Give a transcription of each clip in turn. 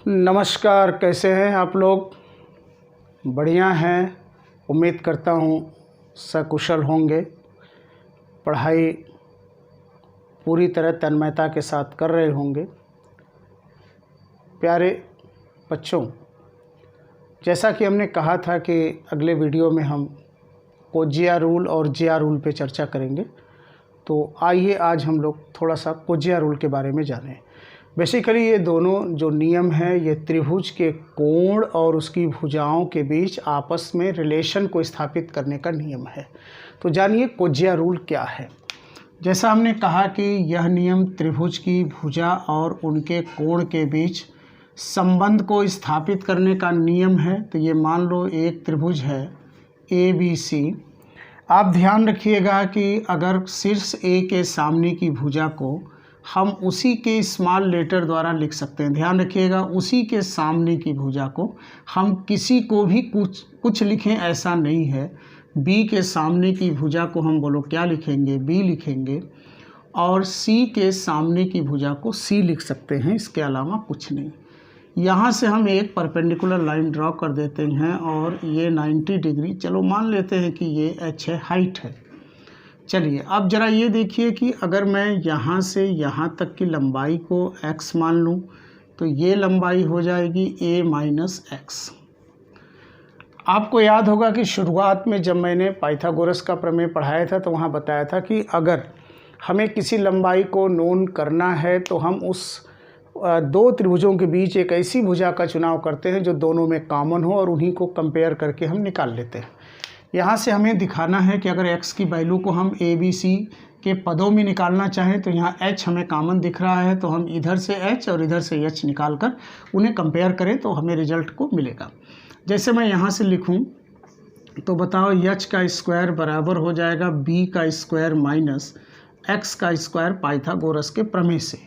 नमस्कार, कैसे हैं आप लोग? बढ़िया हैं। उम्मीद करता हूँ सकुशल होंगे। पढ़ाई पूरी तरह तन्मयता के साथ कर रहे होंगे। प्यारे बच्चों, जैसा कि हमने कहा था कि अगले वीडियो में हम कोज्जिया रूल और जिया रूल पे चर्चा करेंगे, तो आइए आज हम लोग थोड़ा सा कोज्जिया रूल के बारे में जानें। बेसिकली ये दोनों जो नियम हैं ये त्रिभुज के कोण और उसकी भुजाओं के बीच आपस में रिलेशन को स्थापित करने का नियम है। तो जानिए कोज्जिया रूल क्या है। जैसा हमने कहा कि यह नियम त्रिभुज की भुजा और उनके कोण के बीच संबंध को स्थापित करने का नियम है। तो ये मान लो एक त्रिभुज है ABC। आप ध्यान रखिएगा कि अगर शीर्ष A के सामने की भुजा को हम उसी के स्मॉल लेटर द्वारा लिख सकते हैं। ध्यान रखिएगा, उसी के सामने की भुजा को हम किसी को भी कुछ लिखें ऐसा नहीं है। B के सामने की भुजा को हम बोलो क्या लिखेंगे? B लिखेंगे। और C के सामने की भुजा को C लिख सकते हैं, इसके अलावा कुछ नहीं। यहाँ से हम एक परपेंडिकुलर लाइन ड्रॉ कर देते हैं और ये 90 डिग्री, चलो मान लेते हैं कि ये h है, हाइट है। चलिए अब ज़रा ये देखिए कि अगर मैं यहाँ से यहाँ तक की लंबाई को x मान लूँ तो ये लंबाई हो जाएगी a माइनस x। आपको याद होगा कि शुरुआत में जब मैंने पाइथागोरस का प्रमेय पढ़ाया था तो वहाँ बताया था कि अगर हमें किसी लंबाई को नोन करना है तो हम उस दो त्रिभुजों के बीच एक ऐसी भुजा का चुनाव करते हैं जो दोनों में कॉमन हो और उन्हीं को कंपेयर करके हम निकाल लेते हैं। यहाँ से हमें दिखाना है कि अगर x की वैल्यू को हम ABC के पदों में निकालना चाहें तो यहाँ h हमें कॉमन दिख रहा है, तो हम इधर से h और इधर से h निकाल कर उन्हें कंपेयर करें तो हमें रिजल्ट को मिलेगा। जैसे मैं यहाँ से लिखूँ तो बताओ h का स्क्वायर बराबर हो जाएगा b का स्क्वायर माइनस x का स्क्वायर पाइथागोरस के प्रमेय से।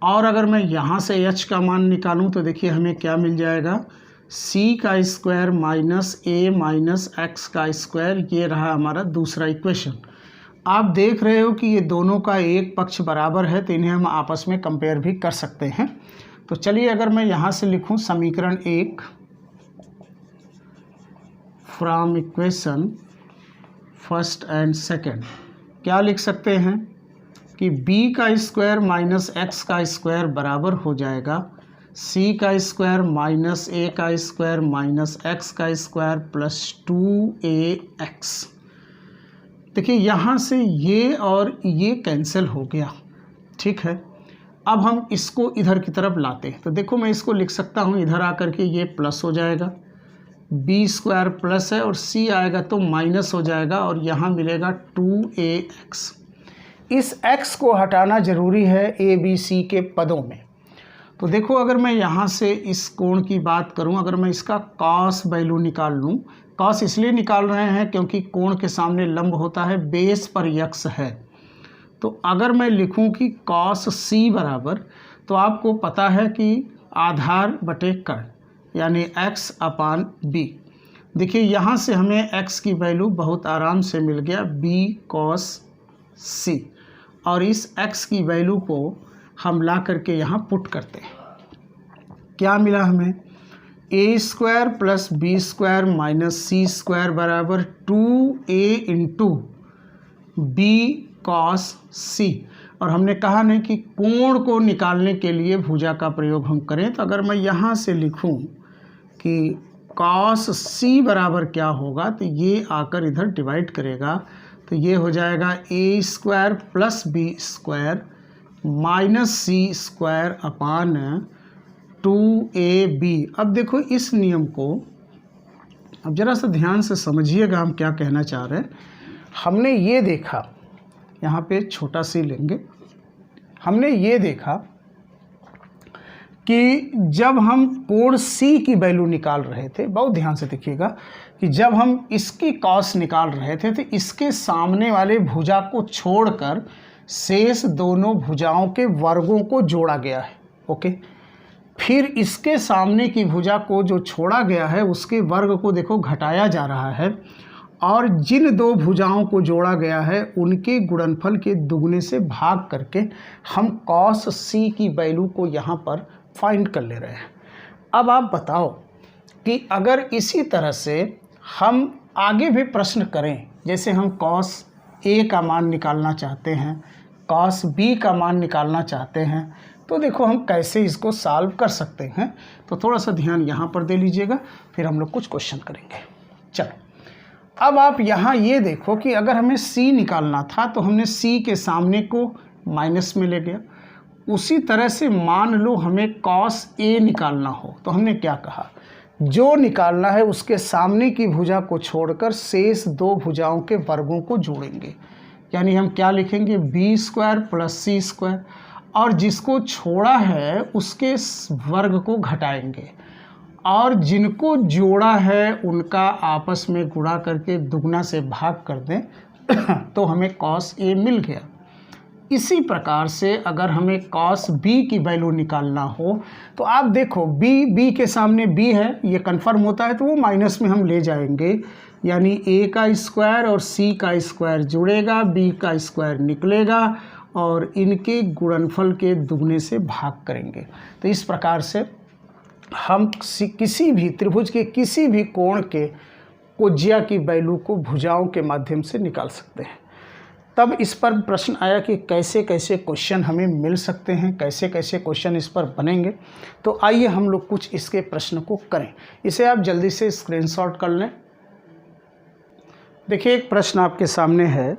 और अगर मैं यहाँ से h का मान निकालूँ तो देखिए हमें क्या मिल जाएगा? c का square minus a minus x का स्क्वायर। ये रहा हमारा दूसरा इक्वेशन। आप देख रहे हो कि ये दोनों का एक पक्ष बराबर है तो इन्हें हम आपस में कंपेयर भी कर सकते हैं। तो चलिए अगर मैं यहाँ से लिखूँ समीकरण 1 from equation first and second, क्या लिख सकते हैं कि b का स्क्वायर माइनस x का स्क्वायर बराबर हो जाएगा c का स्क्वायर माइनस a का स्क्वायर माइनस x का स्क्वायर प्लस 2ax। देखिए यहाँ से ये और ये कैंसिल हो गया, ठीक है। अब हम इसको इधर की तरफ लाते हैं तो देखो मैं इसको लिख सकता हूँ, इधर आकर के ये प्लस हो जाएगा, b स्क्वायर प्लस है और c आएगा तो माइनस हो जाएगा और यहाँ मिलेगा 2ax। इस x को हटाना ज़रूरी है ABC के पदों में। तो देखो अगर मैं यहाँ से इस कोण की बात करूँ, अगर मैं इसका कॉस वैल्यू निकाल लूँ, कॉस इसलिए निकाल रहे हैं क्योंकि कोण के सामने लंब होता है, बेस पर यक्स है। तो अगर मैं लिखूँ कि कॉस C बराबर, तो आपको पता है कि आधार बटे कर्ण यानी x अपान b। देखिए यहाँ से हमें x की वैल्यू बहुत आराम से मिल गया b कॉस C, और इस x की वैल्यू को हम ला करके यहाँ पुट करते हैं। क्या मिला हमें? a square plus b square minus c square बराबर 2a into b cos c। और हमने कहा नहीं कि कोण को निकालने के लिए भुजा का प्रयोग हम करें। तो अगर मैं यहाँ से लिखूँ कि कॉस c बराबर क्या होगा तो ये आकर इधर डिवाइड करेगा तो ये हो जाएगा a square plus b square minus c square upon 2ab। अब देखो इस नियम को अब ज़रा सा ध्यान से समझिएगा हम क्या कहना चाह रहे हैं। हमने ये देखा, यहाँ पे छोटा सी लेंगे, हमने ये देखा कि जब हम कोण C की वैल्यू निकाल रहे थे, बहुत ध्यान से देखिएगा कि जब हम इसकी कॉस निकाल रहे थे तो इसके सामने वाले भुजा को छोड़कर शेष दोनों भुजाओं के वर्गों को जोड़ा गया है। ओके, फिर इसके सामने की भुजा को जो छोड़ा गया है उसके वर्ग को देखो घटाया जा रहा है, और जिन दो भुजाओं को जोड़ा गया है उनके गुणनफल के दुगने से भाग करके हम कॉस C की वैल्यू को यहाँ पर फाइंड कर ले रहे हैं। अब आप बताओ कि अगर इसी तरह से हम आगे भी प्रश्न करें, जैसे हम cos A का मान निकालना चाहते हैं, cos B का मान निकालना चाहते हैं, तो देखो हम कैसे इसको सॉल्व कर सकते हैं। तो थोड़ा सा ध्यान यहाँ पर दे लीजिएगा, फिर हम लोग कुछ क्वेश्चन करेंगे। चलो अब आप यहाँ ये देखो कि अगर हमें C निकालना था तो हमने C के सामने को माइनस में ले गया। उसी तरह से मान लो हमें cos A निकालना हो तो हमने क्या कहा, जो निकालना है उसके सामने की भुजा को छोड़कर शेष दो भुजाओं के वर्गों को जोड़ेंगे। यानी हम क्या लिखेंगे, b² + c², और जिसको छोड़ा है उसके वर्ग को घटाएंगे और जिनको जोड़ा है उनका आपस में गुणा करके दुगना से भाग कर दें तो हमें cos A मिल गया। इसी प्रकार से अगर हमें cos B की वैल्यू निकालना हो तो आप देखो b के सामने b है, ये कन्फर्म होता है तो वो माइनस में हम ले जाएंगे, यानी a का स्क्वायर और c का स्क्वायर जुड़ेगा, b का स्क्वायर निकलेगा और इनके गुणनफल के दुगने से भाग करेंगे। तो इस प्रकार से हम किसी भी त्रिभुज के किसी भी कोण के कोज्या की वैल्यू को भुजाओं के माध्यम से निकाल सकते हैं। तब इस पर प्रश्न आया कि कैसे कैसे क्वेश्चन हमें मिल सकते हैं, कैसे कैसे क्वेश्चन इस पर बनेंगे। तो आइए हम लोग कुछ इसके प्रश्न को करें। इसे आप जल्दी से स्क्रीनशॉट कर लें। देखिए एक प्रश्न आपके सामने है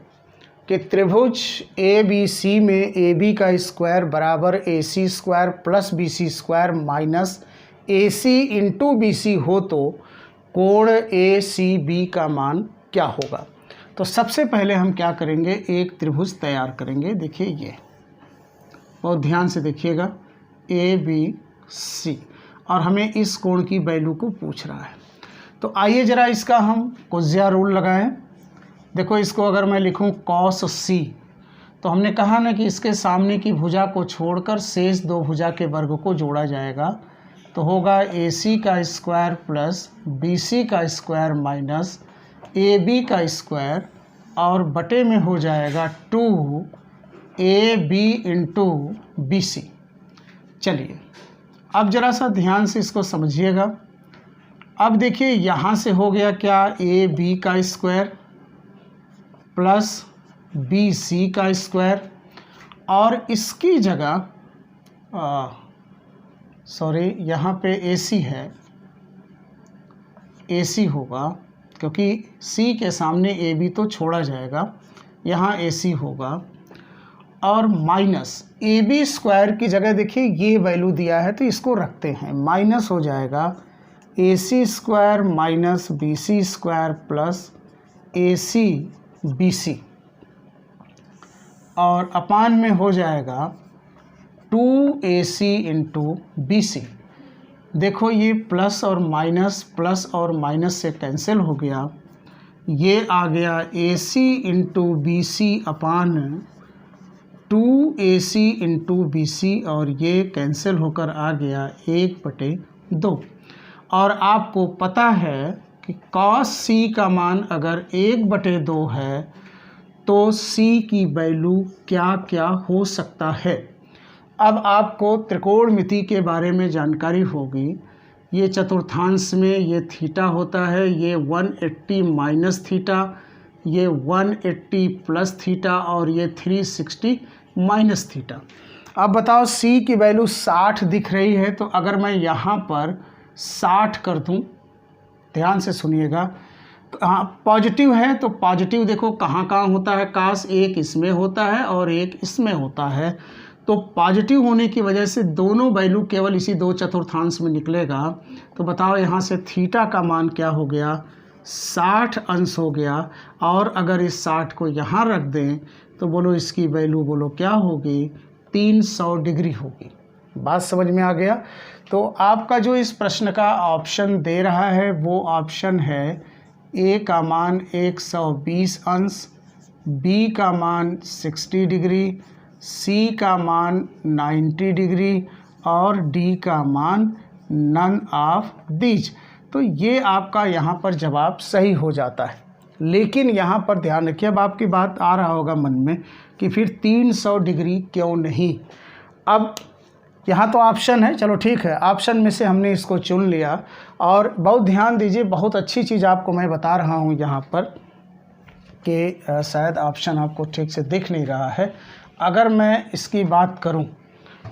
कि त्रिभुज ABC में AB का स्क्वायर बराबर AC² + BC² minus AC into BC हो तो कोण ACB का मान क्या होगा। तो सबसे पहले हम क्या करेंगे, एक त्रिभुज तैयार करेंगे। देखिए ये बहुत ध्यान से देखिएगा, ABC, और हमें इस कोण की वैल्यू को पूछ रहा है। तो आइए ज़रा इसका हम कोज्या रूल लगाएं। देखो इसको अगर मैं लिखूं cos C, तो हमने कहा ना कि इसके सामने की भुजा को छोड़कर शेष दो भुजा के वर्ग को जोड़ा जाएगा, तो होगा AC का स्क्वायर प्लस BC का स्क्वायर माइनस AB का स्क्वायर और बटे में हो जाएगा 2AB इंटू BC। चलिए अब ज़रा सा ध्यान से इसको समझिएगा। अब देखिए यहाँ से हो गया क्या, AB का स्क्वायर प्लस BC का स्क्वायर, और इसकी जगह सॉरी यहाँ पे AC है, AC होगा क्योंकि C के सामने AB तो छोड़ा जाएगा, यहाँ AC होगा, और माइनस AB² की जगह देखिए ये वैल्यू दिया है तो इसको रखते हैं, माइनस हो जाएगा AC² minus BC² plus ACBC, और अपान में हो जाएगा 2AC इंटू BC। देखो ये प्लस और माइनस से कैंसिल हो गया, ये आ गया AC इंटू BC अपान 2AC इंटू BC, और ये कैंसिल होकर आ गया 1/2। और आपको पता है कि cos C का मान अगर 1/2 है तो C की वैल्यू क्या क्या हो सकता है। अब आपको त्रिकोणमिति के बारे में जानकारी होगी। ये चतुर्थांश में ये थीटा होता है, ये 180 माइनस थीटा, ये 180 प्लस थीटा, और ये 360 माइनस थीटा। अब बताओ C की वैल्यू 60 दिख रही है, तो अगर मैं यहाँ पर 60 कर दूँ, ध्यान से सुनिएगा, हाँ पॉजिटिव है तो पॉजिटिव देखो कहाँ कहाँ होता है काश, एक इसमें होता है और एक इसमें होता है। तो पॉजिटिव होने की वजह से दोनों वैल्यू केवल इसी दो चतुर्थांश में निकलेगा। तो बताओ यहाँ से थीटा का मान क्या हो गया, 60 अंश हो गया। और अगर इस 60 को यहाँ रख दें तो बोलो इसकी वैल्यू बोलो क्या होगी, 300 डिग्री होगी। बात समझ में आ गया। तो आपका जो इस प्रश्न का ऑप्शन दे रहा है वो ऑप्शन है ए का मान 120 अंश, बी का मान 60 डिग्री, सी का मान 90 डिग्री और डी का मान नन ऑफ दीज। तो ये आपका यहाँ पर जवाब सही हो जाता है। लेकिन यहाँ पर ध्यान रखिए, अब आपकी बात आ रहा होगा मन में कि फिर 300 डिग्री क्यों नहीं। अब यहाँ तो ऑप्शन है, चलो ठीक है, ऑप्शन में से हमने इसको चुन लिया। और बहुत ध्यान दीजिए, बहुत अच्छी चीज़ आपको मैं बता रहा हूँ यहाँ पर कि शायद ऑप्शन आपको ठीक से दिख नहीं रहा है। अगर मैं इसकी बात करूं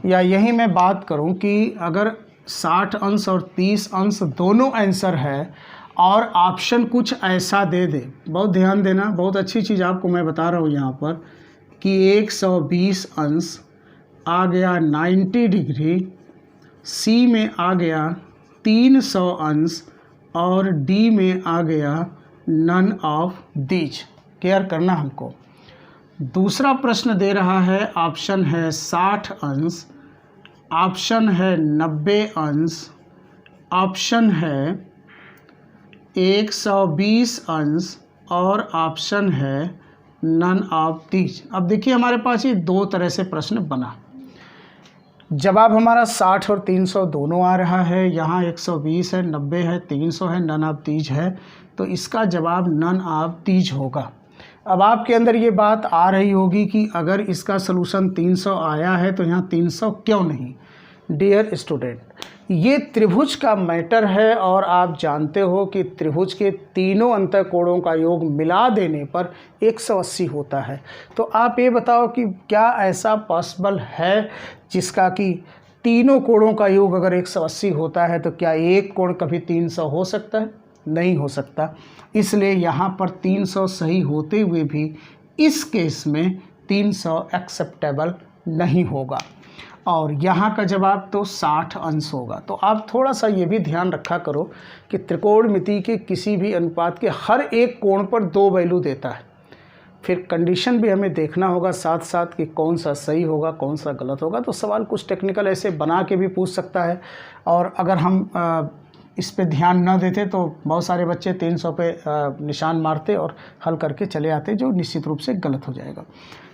या यही मैं बात करूं कि अगर 60 अंश और 30 अंश दोनों आंसर है और ऑप्शन कुछ ऐसा दे दे, बहुत ध्यान देना, बहुत अच्छी चीज़ आपको मैं बता रहा हूं यहाँ पर कि 120 अंश आ गया 90 डिग्री, सी में आ गया 300 अंश और डी में आ गया नन ऑफ दीज। केयर करना हमको। दूसरा प्रश्न दे रहा है, ऑप्शन है 60 अंश, ऑप्शन है 90 अंश, ऑप्शन है 120 अंश और ऑप्शन है नन ऑफ दीज। अब देखिए हमारे पास ये दो तरह से प्रश्न बना। जवाब हमारा 60 और 300 दोनों आ रहा है, यहाँ 120 है, 90 है, 300 है, नन ऑफ दीज है, तो इसका जवाब नन ऑफ दीज होगा। अब आपके अंदर ये बात आ रही होगी कि अगर इसका सलूशन 300 आया है तो यहाँ 300 क्यों नहीं। डियर स्टूडेंट, ये त्रिभुज का मैटर है और आप जानते हो कि त्रिभुज के तीनों अंतःकोणों का योग मिला देने पर 180 होता है। तो आप ये बताओ कि क्या ऐसा पॉसिबल है जिसका कि तीनों कोणों का योग अगर 180 होता है तो क्या एक कोण कभी 300 हो सकता है? नहीं हो सकता। इसलिए यहाँ पर 300 सही होते हुए भी इस केस में 300 एक्सेप्टेबल नहीं होगा और यहाँ का जवाब तो 60 अंश होगा। तो आप थोड़ा सा ये भी ध्यान रखा करो कि त्रिकोणमिति के किसी भी अनुपात के हर एक कोण पर 2 वैल्यू देता है। फिर कंडीशन भी हमें देखना होगा साथ साथ कि कौन सा सही होगा कौन सा गलत होगा। तो सवाल कुछ टेक्निकल ऐसे बना के भी पूछ सकता है और अगर हम इस पे ध्यान न देते तो बहुत सारे बच्चे 300 पे निशान मारते और हल करके चले आते, जो निश्चित रूप से गलत हो जाएगा।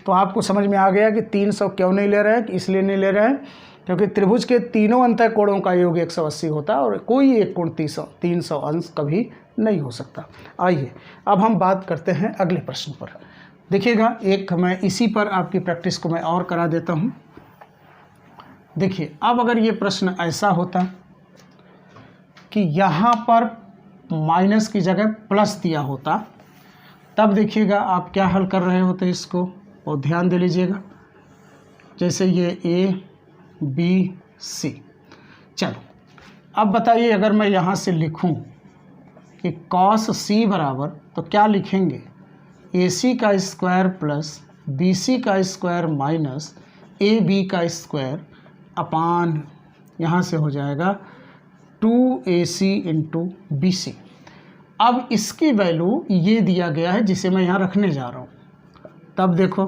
तो आपको समझ में आ गया कि 300 क्यों नहीं ले रहे हैं। इसलिए नहीं ले रहे हैं क्योंकि त्रिभुज के तीनों अंतःकोणों का योग 180 होता है और कोई एक कोण 300 अंश कभी नहीं हो सकता। आइए अब हम बात करते हैं अगले प्रश्न पर। देखिएगा, एक मैं इसी पर आपकी प्रैक्टिस को मैं और करा देता हूँ। देखिए, अब अगर ये प्रश्न ऐसा होता कि यहाँ पर माइनस की जगह प्लस दिया होता, तब देखिएगा आप क्या हल कर रहे होते इसको, और ध्यान दे लीजिएगा। जैसे ये ए बी सी, चलो अब बताइए अगर मैं यहाँ से लिखूँ कि कॉस सी बराबर, तो क्या लिखेंगे, ए सी का स्क्वायर प्लस बी सी का स्क्वायर माइनस ए बी का स्क्वायर अपान, यहाँ से हो जाएगा 2AC इंटू बी सी। अब इसकी वैल्यू ये दिया गया है जिसे मैं यहाँ रखने जा रहा हूँ। तब देखो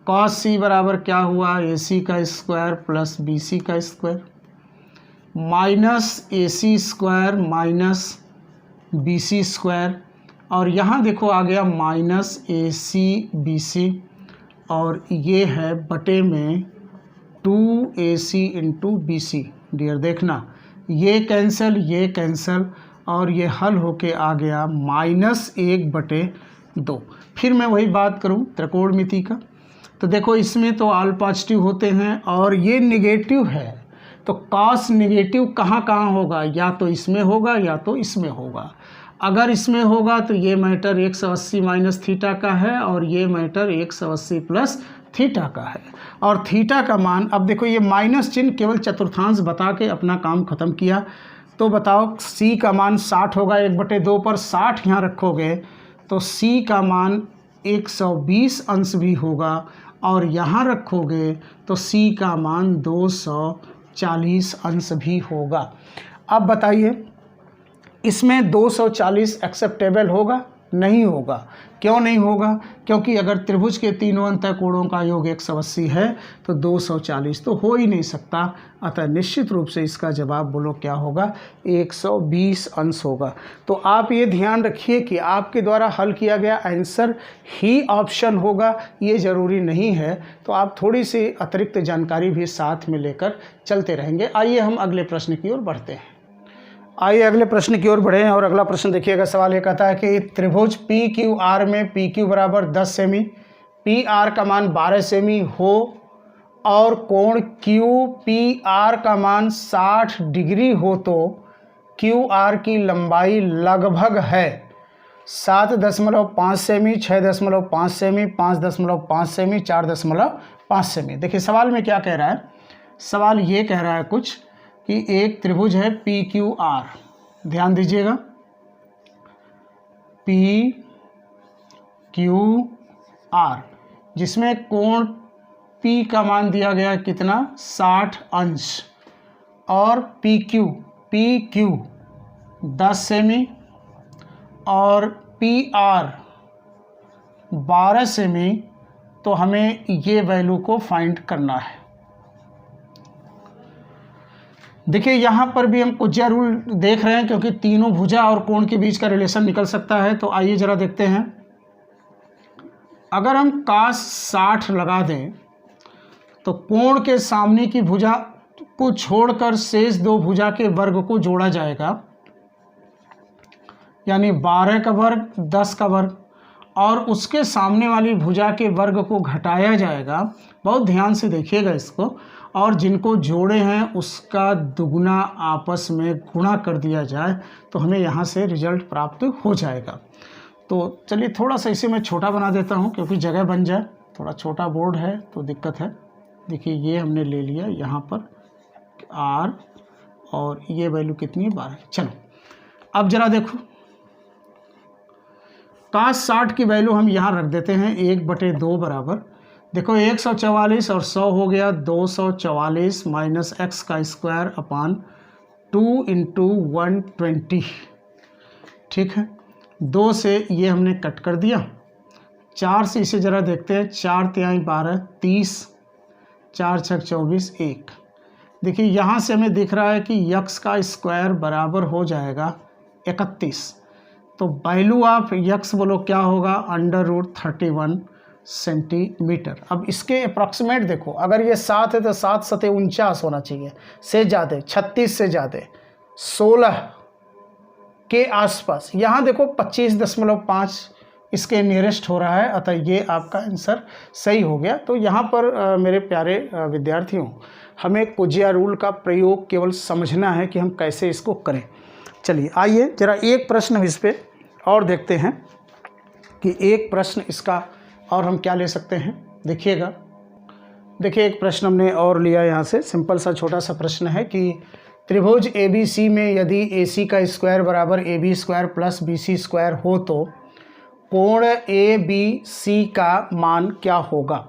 cos C बराबर क्या हुआ, AC का स्क्वायर प्लस BC का square minus AC square minus BC square, और यहाँ देखो आ गया माइनस AC BC, और ये है बटे में 2AC इंटू BC। डियर देखना, ये कैंसिल और ये हल होके आ गया -1/2। फिर मैं वही बात करूं त्रिकोणमिति का, तो देखो इसमें तो ऑल पॉजिटिव होते हैं और ये निगेटिव है, तो कॉस निगेटिव कहाँ कहाँ होगा, या तो इसमें होगा या तो इसमें होगा। अगर इसमें होगा तो ये मैटर 180 माइनस थीटा का है और ये मैटर 180 प्लस थीटा का है। और थीटा का मान, अब देखो ये माइनस चिन्ह केवल चतुर्थांश बता के अपना काम ख़त्म किया। तो बताओ सी का मान 60 होगा, 1/2 पर 60 यहाँ रखोगे तो सी का मान 120 अंश भी होगा, और यहाँ रखोगे तो सी का मान 240 अंश भी होगा। अब बताइए इसमें 240 एक्सेप्टेबल होगा? नहीं होगा। क्यों नहीं होगा? क्योंकि अगर त्रिभुज के तीनों अंतःकोणों का योग 180 है तो 240 तो हो ही नहीं सकता। अतः निश्चित रूप से इसका जवाब बोलो क्या होगा, 120 अंश होगा। तो आप ये ध्यान रखिए कि आपके द्वारा हल किया गया आंसर ही ऑप्शन होगा, ये ज़रूरी नहीं है। तो आप थोड़ी सी अतिरिक्त जानकारी भी साथ में लेकर चलते रहेंगे। आइए हम अगले प्रश्न की ओर बढ़ते हैं। आइए अगले प्रश्न की ओर बढ़े और अगला प्रश्न देखिएगा। सवाल ये कहता है कि त्रिभुज पी क्यू आर में पी क्यू बराबर 10 सेमी, पी आर का मान 12 सेमी हो और कोण QPR का मान 60 डिग्री हो तो QR की लंबाई लगभग है 7.5 सेमी, 6.5 सेमी, 5.5 सेमी, 4.5 सेमी। देखिए सवाल में क्या कह रहा है, सवाल ये कह रहा है कुछ कि एक त्रिभुज है PQR, ध्यान दीजिएगा, PQR जिसमें कोण P का मान दिया गया कितना 60 अंश और PQ 10 सेमी और PR 12 सेमी। तो हमें ये वैल्यू को फाइंड करना है। देखिए यहाँ पर भी हम कोज्या रूल देख रहे हैं क्योंकि तीनों भुजा और कोण के बीच का रिलेशन निकल सकता है। तो आइए ज़रा देखते हैं, अगर हम cos 60 लगा दें तो कोण के सामने की भुजा को छोड़कर शेष दो भुजा के वर्ग को जोड़ा जाएगा, यानी 12 का वर्ग 10 का वर्ग, और उसके सामने वाली भुजा के वर्ग को घटाया जाएगा। बहुत ध्यान से देखिएगा इसको, और जिनको जोड़े हैं उसका दुगना आपस में गुणा कर दिया जाए तो हमें यहाँ से रिजल्ट प्राप्त हो जाएगा। तो चलिए थोड़ा सा इसे मैं छोटा बना देता हूँ क्योंकि जगह बन जाए, थोड़ा छोटा बोर्ड है तो दिक्कत है। देखिए ये हमने ले लिया यहाँ पर R और ये वैल्यू कितनी है 12। चलो अब जरा देखो, cos 60 की वैल्यू हम यहाँ रख देते हैं 1/2 बराबर, देखो 144 और 100 हो गया 244 माइनस x का स्क्वायर अपान 2 इंटू 120। ठीक है, 2 से ये हमने कट कर दिया, 4 से इसे ज़रा देखते हैं, 4 तिहाई 12 30, 4 छक 24 1। देखिए यहाँ से हमें दिख रहा है कि x का स्क्वायर बराबर हो जाएगा 31। तो वैल्यू ऑफ x बोलो क्या होगा, √31 सेंटीमीटर। अब इसके अप्रॉक्सीमेट देखो, अगर ये 7 है तो 7 सतह 49 होना चाहिए, से ज़्यादा 36 से ज़्यादा 16 के आसपास। यहाँ देखो 25.5 इसके नियरेस्ट हो रहा है, अतः ये आपका आंसर सही हो गया। तो यहाँ पर मेरे प्यारे विद्यार्थियों, हमें कोज्या रूल का प्रयोग केवल समझना है कि हम कैसे इसको करें। चलिए आइए जरा एक प्रश्न इस पे और देखते हैं कि एक प्रश्न इसका और हम क्या ले सकते हैं। देखिएगा, देखिए एक प्रश्न हमने और लिया यहाँ से, सिंपल सा छोटा सा प्रश्न है कि त्रिभुज ABC में यदि AC का स्क्वायर बराबर AB square plus BC square हो तो कोण ABC का मान क्या होगा।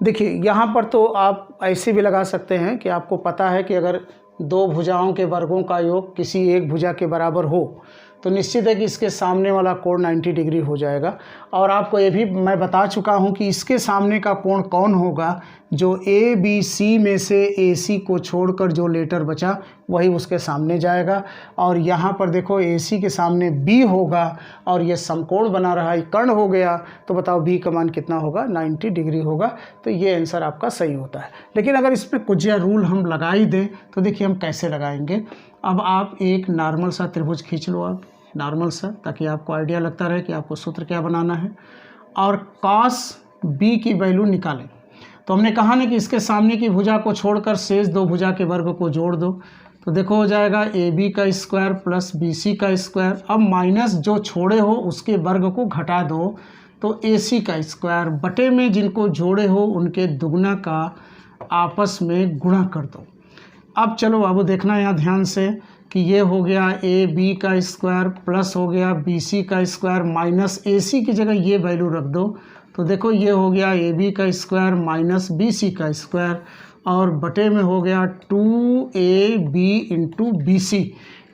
देखिए यहाँ पर तो आप ऐसे भी लगा सकते हैं कि आपको पता है कि अगर दो भुजाओं के वर्गों का योग किसी एक भुजा के बराबर हो तो निश्चित है कि इसके सामने वाला कोण 90 डिग्री हो जाएगा। और आपको ये भी मैं बता चुका हूँ कि इसके सामने का कोण कौन होगा, जो ABC में से AC को छोड़कर जो लेटर बचा वही उसके सामने जाएगा। और यहाँ पर देखो AC के सामने B होगा और ये समकोण बना रहा है, कर्ण हो गया, तो बताओ B का मान कितना होगा, 90 डिग्री होगा। तो ये आंसर आपका सही होता है। लेकिन अगर इस पर कोज्या रूल हम लगा ही दें तो देखिए हम कैसे लगाएंगे। अब आप एक नॉर्मल सा त्रिभुज खींच लो, आप नॉर्मल सा, ताकि आपको आइडिया लगता रहे कि आपको सूत्र क्या बनाना है, और cos B की वैल्यू निकालें। तो हमने कहा ना कि इसके सामने की भुजा को छोड़कर शेष दो भुजा के वर्ग को जोड़ दो, तो देखो हो जाएगा AB का स्क्वायर प्लस BC का स्क्वायर। अब माइनस जो छोड़े हो उसके वर्ग को घटा दो, तो AC का स्क्वायर बटे में जिनको जोड़े हो उनके दुगना का आपस में गुणा कर दो। अब चलो बाबू देखना यहाँ ध्यान से कि ये हो गया AB का स्क्वायर प्लस हो गया BC का स्क्वायर माइनस AC की जगह ये वैल्यू रख दो, तो देखो ये हो गया AB का स्क्वायर माइनस BC का स्क्वायर और बटे में हो गया 2AB इंटू BC।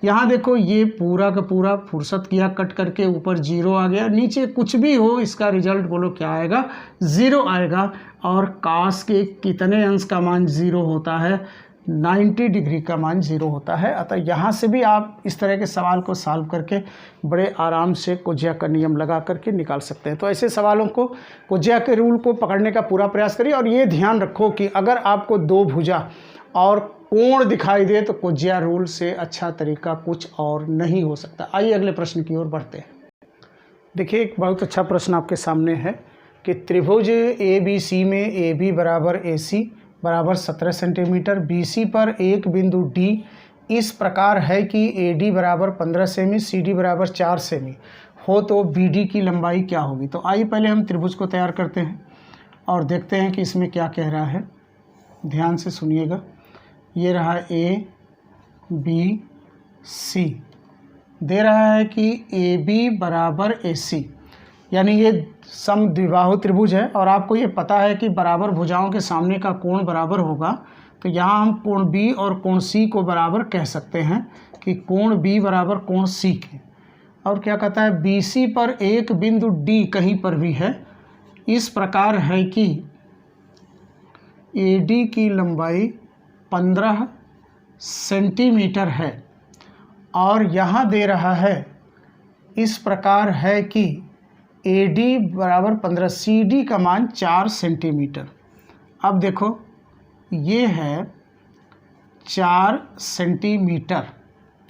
यहाँ देखो ये पूरा का पूरा फुर्सत किया कट करके, ऊपर 0 आ गया, नीचे कुछ भी हो इसका रिजल्ट बोलो क्या आएगा, 0 आएगा। और cos के कितने अंश का मान 0 होता है, 90 डिग्री का मान 0 होता है। अतः यहाँ से भी आप इस तरह के सवाल को सॉल्व करके बड़े आराम से कोज्या का नियम लगा करके निकाल सकते हैं। तो ऐसे सवालों को, कोज्या के रूल को पकड़ने का पूरा प्रयास करिए। और ये ध्यान रखो कि अगर आपको दो भुजा और कोण दिखाई दे तो कोज्या रूल से अच्छा तरीका कुछ और नहीं हो सकता। आइए अगले प्रश्न की ओर बढ़ते हैं। देखिए एक बहुत अच्छा प्रश्न आपके सामने है कि त्रिभुज ABC में AB बराबर AC बराबर 17 सेंटीमीटर, BC पर एक बिंदु D इस प्रकार है कि AD बराबर 15 सेमी, CD बराबर 4 सेमी हो तो BD की लंबाई क्या होगी। तो आइए पहले हम त्रिभुज को तैयार करते हैं और देखते हैं कि इसमें क्या कह रहा है। ध्यान से सुनिएगा। ये रहा ABC, दे रहा है कि AB बराबर AC, यानी ये समद्विबाहु त्रिभुज है और आपको ये पता है कि बराबर भुजाओं के सामने का कोण बराबर होगा। तो यहाँ हम कोण B और कोण C को बराबर कह सकते हैं कि कोण B बराबर कोण C के। और क्या कहता है, BC पर एक बिंदु D कहीं पर भी है, इस प्रकार है कि AD की लंबाई 15 सेंटीमीटर है और यहाँ दे रहा है इस प्रकार है कि AD बराबर 15, CD का मान 4 सेंटीमीटर। अब देखो ये है 4 सेंटीमीटर,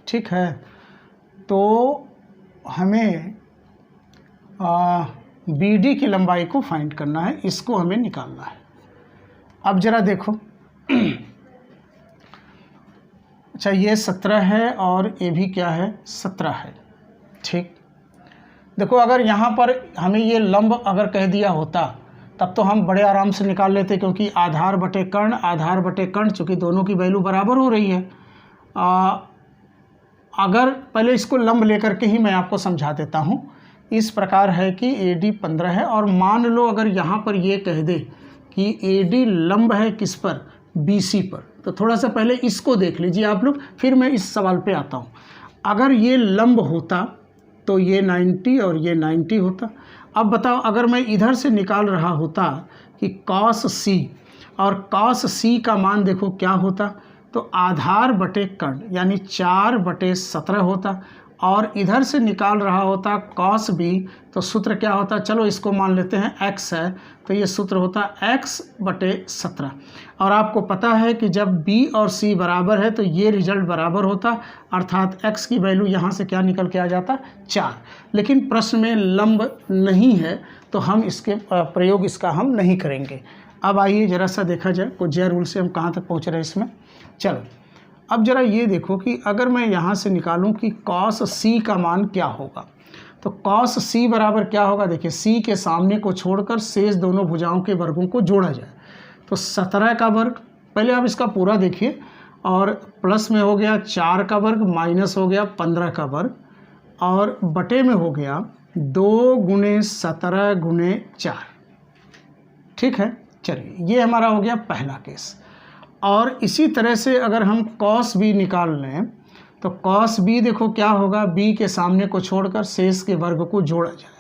ठीक है। तो हमें BD की लंबाई को फाइंड करना है, इसको हमें निकालना है। अब ज़रा देखो, अच्छा ये 17 है और ये भी क्या है, 17 है, ठीक। देखो अगर यहाँ पर हमें ये लंब अगर कह दिया होता तब तो हम बड़े आराम से निकाल लेते, क्योंकि आधार बटे कर्ण, चूँकि दोनों की वैल्यू बराबर हो रही है। अगर पहले इसको लंब लेकर के ही मैं आपको समझा देता हूँ। इस प्रकार है कि AD 15 है और मान लो अगर यहाँ पर ये कह दे कि AD लंब है किस पर, BC पर, तो थोड़ा सा पहले इसको देख लीजिए आप लोग, फिर मैं इस सवाल पे आता हूँ। अगर ये लंब होता तो ये 90 और ये 90 होता। अब बताओ अगर मैं इधर से निकाल रहा होता कि cos C, और cos C का मान देखो क्या होता, तो आधार बटे कर्ण यानी 4/17 होता, और इधर से निकाल रहा होता cos B, तो सूत्र क्या होता, चलो इसको मान लेते हैं x है, तो ये सूत्र होता x/17। और आपको पता है कि जब B और C बराबर है तो ये रिजल्ट बराबर होता, अर्थात x की वैल्यू यहाँ से क्या निकल के आ जाता, 4। लेकिन प्रश्न में लंब नहीं है तो हम इसके प्रयोग इसका हम नहीं करेंगे। अब आइए ज़रा सा देखा जाए कोज्या रूल से हम कहाँ तक पहुँच रहे हैं इसमें। चलो अब ज़रा ये देखो कि अगर मैं यहाँ से निकालूं कि cos C का मान क्या होगा, तो cos C बराबर क्या होगा, देखिए C के सामने को छोड़कर शेष दोनों भुजाओं के वर्गों को जोड़ा जाए तो 17 का वर्ग, पहले आप इसका पूरा देखिए, और प्लस में हो गया 4 का वर्ग, माइनस हो गया 15 का वर्ग, और बटे में हो गया 2 × 17 × 4, ठीक है। चलिए ये हमारा हो गया पहला केस। और इसी तरह से अगर हम cos B निकाल लें तो cos B देखो क्या होगा, B के सामने को छोड़कर शेष के वर्ग को जोड़ा जाए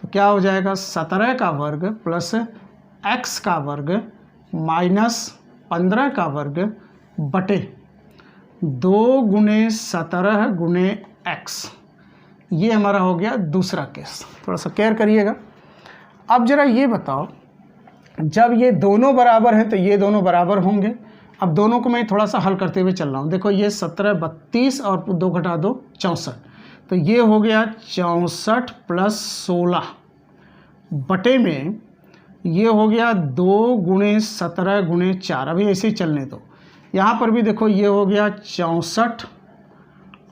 तो क्या हो जाएगा, 17 का वर्ग प्लस x का वर्ग माइनस 15 का वर्ग बटे 2 × 17 × x। ये हमारा हो गया दूसरा केस, थोड़ा सा केयर करिएगा। अब ज़रा ये बताओ, जब ये दोनों बराबर हैं तो ये दोनों बराबर होंगे। अब दोनों को मैं थोड़ा सा हल करते हुए चल रहा हूँ। देखो ये 17 32 और 2 घटा 2 64, तो ये हो गया 64 + 16 बटे में ये हो गया 2 × 17 × 4। अभी ऐसे ही चलने दो। यहाँ पर भी देखो ये हो गया 64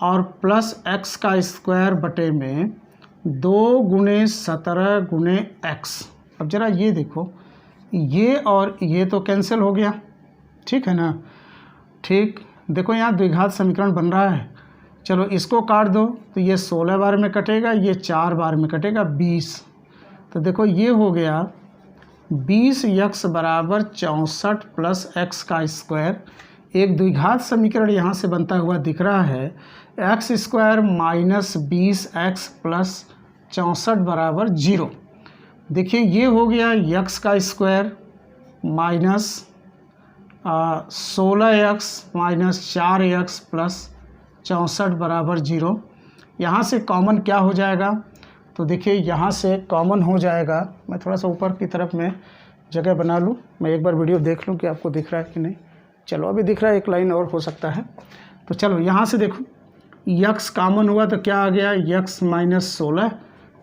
और प्लस x का स्क्वायर बटे में 2 × 17 × x। अब ज़रा ये देखो, ये और ये तो कैंसिल हो गया, ठीक है ना, ठीक। देखो यहाँ द्विघात समीकरण बन रहा है, चलो इसको काट दो तो ये 16 बार में कटेगा, ये 4 बार में कटेगा 20। तो देखो ये हो गया 20x बराबर 64 + x का स्क्वायर। एक द्विघात समीकरण यहाँ से बनता हुआ दिख रहा है, x² - 20x + 64 बराबर 0। देखिए ये हो गया x का square minus 16x minus 4x plus 64 बराबर 0। यहाँ से कॉमन क्या हो जाएगा, तो देखिए यहाँ से कॉमन हो जाएगा, मैं थोड़ा सा ऊपर की तरफ में जगह बना लूँ, मैं एक बार वीडियो देख लूँ कि आपको दिख रहा है कि नहीं। चलो अभी दिख रहा है, एक लाइन और हो सकता है। तो चलो यहाँ से देखो x कॉमन हुआ तो क्या आ गया, x - 16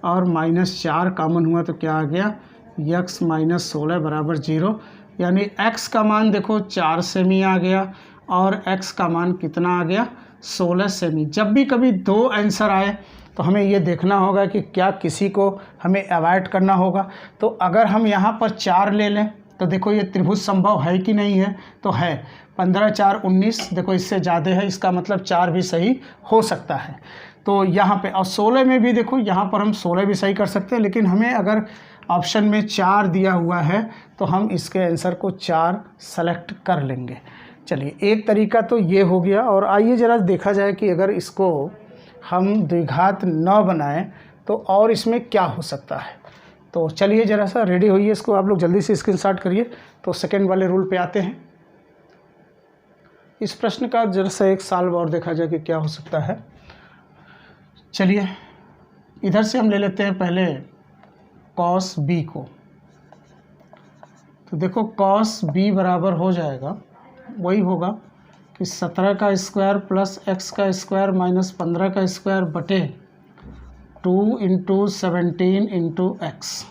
और -4 कॉमन हुआ तो क्या आ गया, x - 16 बराबर 0। यानी x का मान देखो 4 सेमी आ गया और x का मान कितना आ गया 16 सेमी। जब भी कभी दो आंसर आए तो हमें ये देखना होगा कि क्या किसी को हमें अवॉइड करना होगा। तो अगर हम यहाँ पर 4 ले लें तो देखो ये त्रिभुज संभव है कि नहीं है, तो है। 15 4 19, देखो इससे ज़्यादा है, इसका मतलब 4 भी सही हो सकता है। तो यहाँ पे और 16 में भी देखो, यहाँ पर हम 16 भी सही कर सकते हैं, लेकिन हमें अगर ऑप्शन में 4 दिया हुआ है तो हम इसके आंसर को 4 सेलेक्ट कर लेंगे। चलिए, एक तरीका तो ये हो गया। और आइए ज़रा देखा जाए कि अगर इसको हम द्विघात न बनाएं तो और इसमें क्या हो सकता है। तो चलिए ज़रा सा रेडी होइए, इसको आप लोग जल्दी से स्क्रीनशॉट करिए। तो सेकंड वाले रूल पे आते हैं। इस प्रश्न का जरा सा एक सॉल्व और देखा जाए कि क्या हो सकता है। चलिए, इधर से हम ले लेते हैं पहले cos b को। तो देखो cos b बराबर हो जाएगा, वही होगा कि 17 का स्क्वायर प्लस x का स्क्वायर माइनस 15 का स्क्वायर बटे 2 इंटू 17 इंटू एक्स।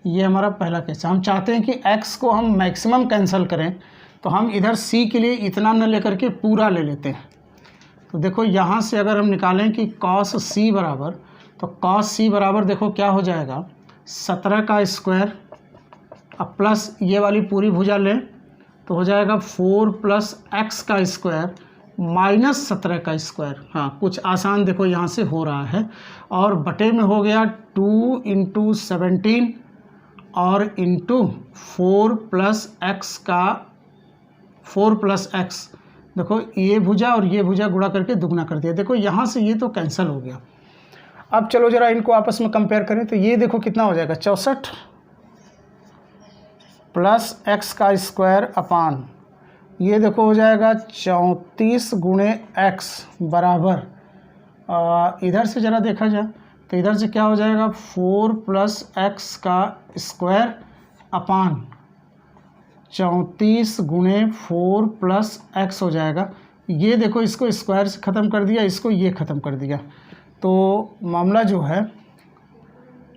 ये हमारा पहला केस। हम चाहते हैं कि x को हम मैक्सिमम कैंसिल करें, तो हम इधर c के लिए इतना न लेकर के पूरा ले लेते हैं। तो देखो यहाँ से अगर हम निकालें कि cos c बराबर, तो cos c बराबर देखो क्या हो जाएगा 17 का स्क्वायर अब प्लस ये वाली पूरी भुजा लें तो हो जाएगा 4 प्लस x का स्क्वायर माइनस 17 का स्क्वायर। हाँ, कुछ आसान देखो यहाँ से हो रहा है। और बटे में हो गया 2 इंटू 17 और इंटू 4 प्लस एक्स का 4 प्लस एक्स। देखो ये भुजा और ये भुजा गुणा करके दुगना कर दिया। देखो यहाँ से ये तो कैंसिल हो गया। अब चलो ज़रा इनको आपस में कंपेयर करें तो ये देखो कितना हो जाएगा 64 प्लस एक्स का स्क्वायर अपान ये देखो हो जाएगा 34 गुणे एक्स बराबर इधर से ज़रा देखा जाए तो इधर से क्या हो जाएगा 4 प्लस एक्स का स्क्वायर अपान 34 गुणे 4 प्लस एक्स हो जाएगा। ये देखो इसको स्क्वायर से ख़त्म कर दिया, इसको ये ख़त्म कर दिया, तो मामला जो है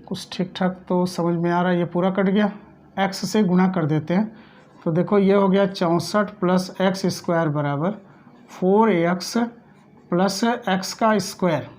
कुछ ठीक ठाक तो समझ में आ रहा है। ये पूरा कट गया, एक्स से गुणा कर देते हैं तो देखो ये हो गया 64 प्लस एक्स स्क्वायर बराबर 4x प्लस एक्स का स्क्वायर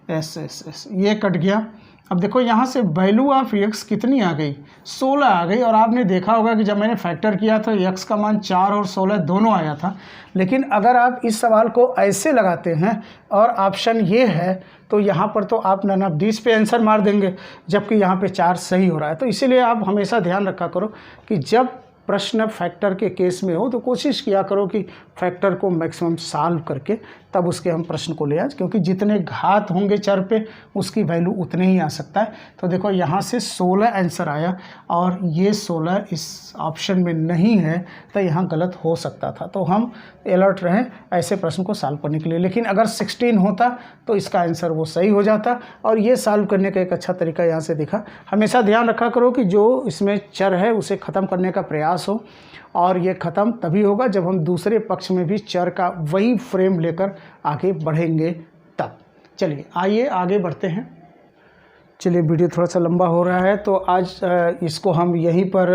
एस ये कट गया। अब देखो यहाँ से वैल्यू ऑफ x कितनी आ गई 16 आ गई। और आपने देखा होगा कि जब मैंने फैक्टर किया तो x का मान 4 और 16 दोनों आया था। लेकिन अगर आप इस सवाल को ऐसे लगाते हैं और ऑप्शन ये है तो यहाँ पर तो आप नन ऑफ दिस पे आंसर मार देंगे, जबकि यहाँ पे 4 सही हो रहा है। तो इसीलिए आप हमेशा ध्यान रखा करो कि जब प्रश्न फैक्टर के केस में हो तो कोशिश किया करो कि फैक्टर को मैक्सिमम सॉल्व करके तब उसके हम प्रश्न को ले आए, क्योंकि जितने घात होंगे चर पे उसकी वैल्यू उतने ही आ सकता है। तो देखो यहाँ से 16 आंसर आया और ये 16 इस ऑप्शन में नहीं है तो यहाँ गलत हो सकता था। तो हम अलर्ट रहें ऐसे प्रश्न को सॉल्व करने के लिए। लेकिन अगर 16 होता तो इसका आंसर वो सही हो जाता। और ये सॉल्व करने का एक अच्छा तरीका यहाँ से दिखा। हमेशा ध्यान रखा करो कि जो इसमें चर है उसे ख़त्म करने का प्रयास हो, और ये ख़त्म तभी होगा जब हम दूसरे पक्ष में भी चर का वही फ्रेम लेकर आगे बढ़ेंगे तब। चलिए आइए आगे बढ़ते हैं। चलिए वीडियो थोड़ा सा लंबा हो रहा है तो आज इसको हम यहीं पर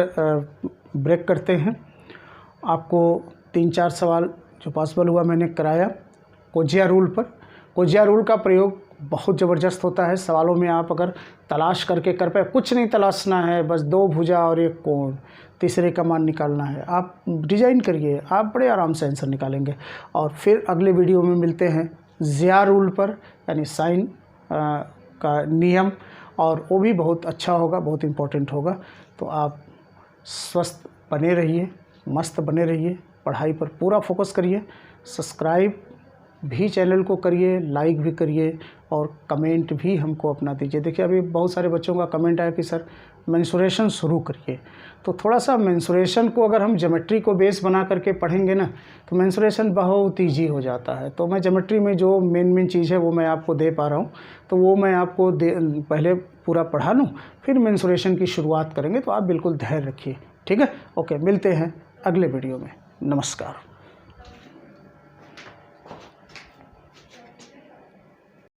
ब्रेक करते हैं। आपको 3-4 सवाल जो पॉसिबल हुआ मैंने कराया कोजिया रूल पर। कोजिया रूल का प्रयोग बहुत ज़बरदस्त होता है। सवालों में आप अगर तलाश करके कर पाए, कुछ नहीं तलाशना है, बस 2 भुजा और 1 कोण, तीसरे का मान निकालना है। आप डिजाइन करिए, आप बड़े आराम से आंसर निकालेंगे। और फिर अगले वीडियो में मिलते हैं ज़िया रूल पर, यानी साइन का नियम, और वो भी बहुत अच्छा होगा, बहुत इम्पोर्टेंट होगा। तो आप स्वस्थ बने रहिए, मस्त बने रहिए, पढ़ाई पर पूरा फोकस करिए। सब्सक्राइब भी चैनल को करिए, लाइक भी करिए और कमेंट भी हमको अपना दीजिए। देखिए अभी बहुत सारे बच्चों का कमेंट आया कि सर मेंसुरेशन शुरू करिए। तो थोड़ा सा मेंसुरेशन को अगर हम ज्योमेट्री को बेस बना करके पढ़ेंगे ना तो मेंसुरेशन बहुत ईजी हो जाता है। तो मैं ज्योमेट्री में जो मेन चीज़ है वो मैं आपको दे पा रहा हूँ, तो वो मैं आपको पहले पूरा पढ़ा लूँ, फिर मेंसुरेशन की शुरुआत करेंगे। तो आप बिल्कुल धैर्य रखिए, ठीक है। ओके, मिलते हैं अगले वीडियो में। नमस्कार।